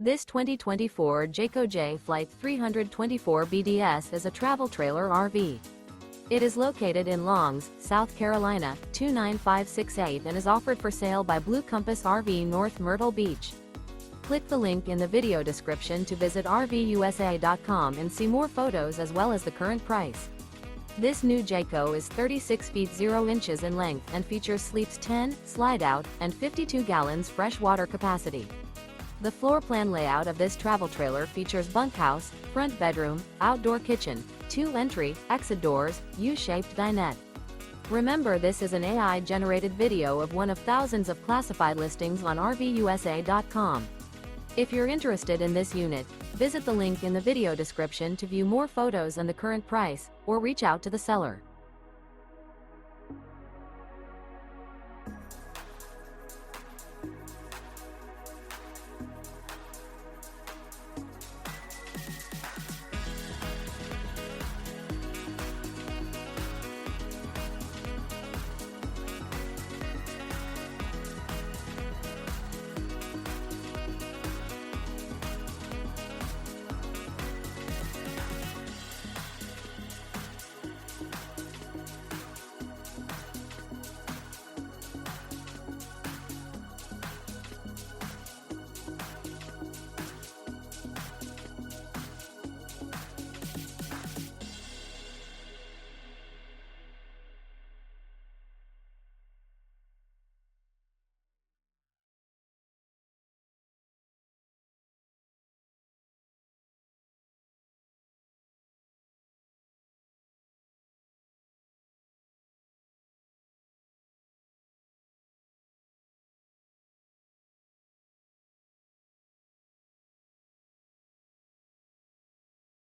This 2024 Jayco Jay Flight 324 BDS is a travel trailer RV. It is located in Longs, South Carolina, 29568 and is offered for sale by Blue Compass RV North Myrtle Beach. Click the link in the video description to visit RVUSA.com and see more photos as well as the current price. This new Jayco is 36 feet 0 inches in length and features sleeps 10, slide-out, and 52 gallons fresh water capacity. The floor plan layout of this travel trailer features bunkhouse, front bedroom, outdoor kitchen, 2 entry, exit doors, U-shaped dinette. Remember, this is an AI-generated video of one of thousands of classified listings on RVUSA.com. If you're interested in this unit, visit the link in the video description to view more photos and the current price, or reach out to the seller.